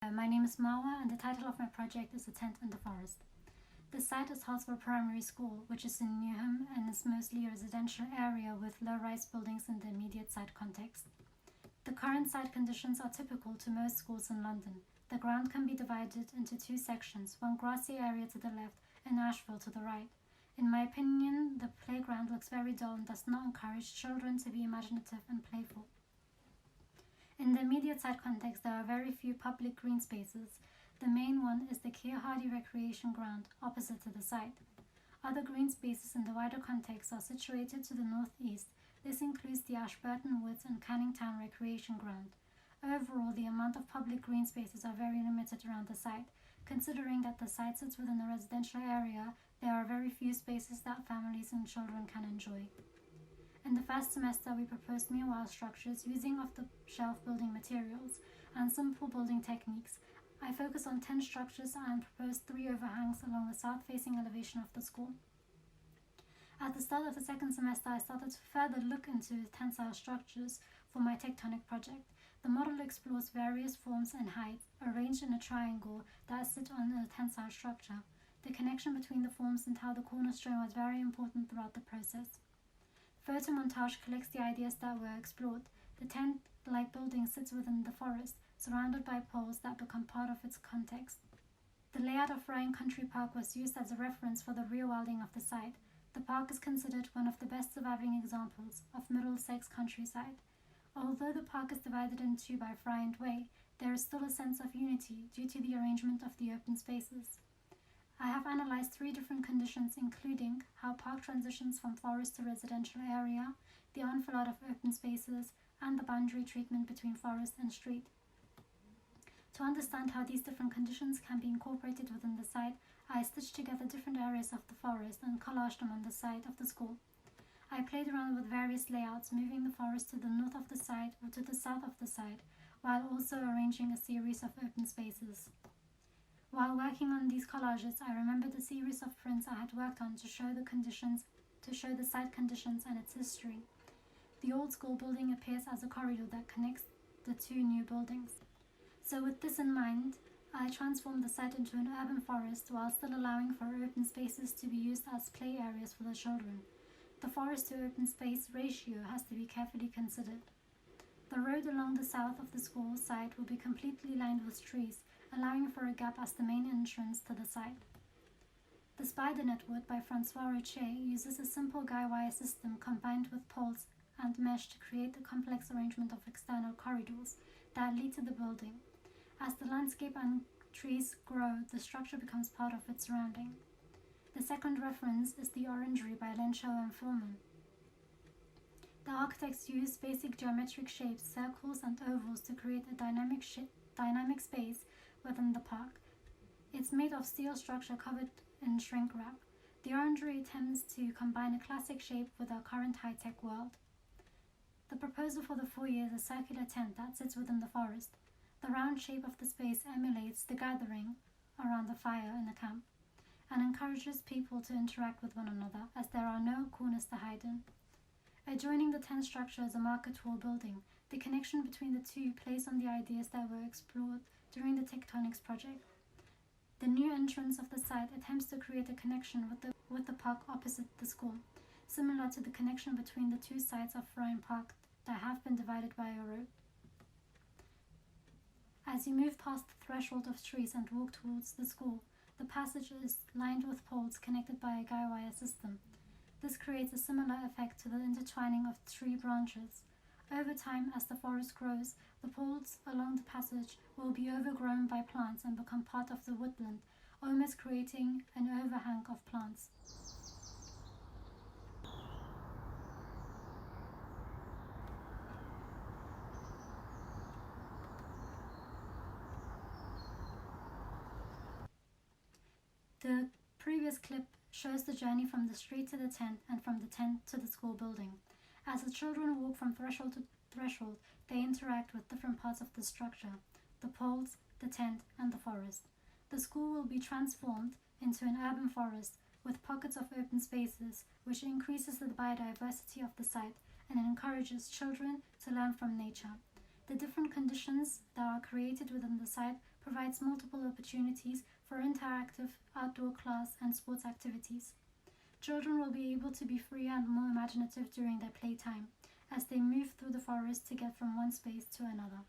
My name is Marwa, and the title of my project is A Tent in the Forest. The site is Hartsville Primary School, which is in Newham and is mostly a residential area with low-rise buildings in the immediate site context. The current site conditions are typical to most schools in London. The ground can be divided into two sections, one grassy area to the left and ashville to the right. In my opinion, the playground looks very dull and does not encourage children to be imaginative and playful. In the immediate site context, there are very few public green spaces. The main one is the Keir Hardie Recreation Ground, opposite to the site. Other green spaces in the wider context are situated to the northeast. This includes the Ashburton Woods and Canning Town Recreation Ground. Overall, the amount of public green spaces are very limited around the site. Considering that the site sits within a residential area, there are very few spaces that families and children can enjoy. In the first semester, we proposed meanwhile structures using off-the-shelf building materials and simple building techniques. I focused on 10 structures and proposed 3 overhangs along the south-facing elevation of the school. At the start of the second semester, I started to further look into tensile structures for my tectonic project. The model explores various forms and heights arranged in a triangle that sit on a tensile structure. The connection between the forms and how the cornerstone was very important throughout the process. Photo montage collects the ideas that were explored. The tent-like building sits within the forest, surrounded by poles that become part of its context. The layout of Ryan Country Park was used as a reference for the rewilding of the site. The park is considered one of the best surviving examples of Middlesex countryside. Although the park is divided in two by Friend Way, there is still a sense of unity due to the arrangement of the open spaces. I have analyzed 3 different conditions, including how park transitions from forest to residential area, the enfilade of open spaces, and the boundary treatment between forest and street. To understand how these different conditions can be incorporated within the site, I stitched together different areas of the forest and collaged them on the site of the school. I played around with various layouts, moving the forest to the north of the site or to the south of the site, while also arranging a series of open spaces. While working on these collages, I remembered a series of prints I had worked on to show the site conditions and its history. The old school building appears as a corridor that connects the 2 new buildings. So with this in mind, I transformed the site into an urban forest while still allowing for open spaces to be used as play areas for the children. The forest to open space ratio has to be carefully considered. The road along the south of the school site will be completely lined with trees, allowing for a gap as the main entrance to the site. The spider network by Francois Rocher uses a simple guy wire system combined with poles and mesh to create a complex arrangement of external corridors that lead to the building. As the landscape and trees grow, the structure becomes part of its surrounding. The second reference is the Orangery by Lenschow and Fullman. The architects used basic geometric shapes, circles and ovals to create a dynamic space within the park. It's made of steel structure covered in shrink wrap. The Orangery attempts to combine a classic shape with our current high-tech world. The proposal for the foyer is a circular tent that sits within the forest. The round shape of the space emulates the gathering around the fire in a camp and encourages people to interact with one another as there are no corners to hide in. Adjoining the tent structure is a market hall building. The connection between the two plays on the ideas that were explored during the tectonics project. The new entrance of the site attempts to create a connection with the park opposite the school, similar to the connection between the 2 sides of Ryan Park that have been divided by a road. As you move past the threshold of trees and walk towards the school, the passage is lined with poles connected by a guy wire system. This creates a similar effect to the intertwining of tree branches. Over time, as the forest grows, the poles along the passage will be overgrown by plants and become part of the woodland, almost creating an overhang of plants. The previous clip shows the journey from the street to the tent and from the tent to the school building. As the children walk from threshold to threshold, they interact with different parts of the structure, the poles, the tent, and the forest. The school will be transformed into an urban forest with pockets of open spaces, which increases the biodiversity of the site and encourages children to learn from nature. The different conditions that are created within the site provides multiple opportunities for interactive outdoor class and sports activities. Children will be able to be freer and more imaginative during their playtime as they move through the forest to get from one space to another.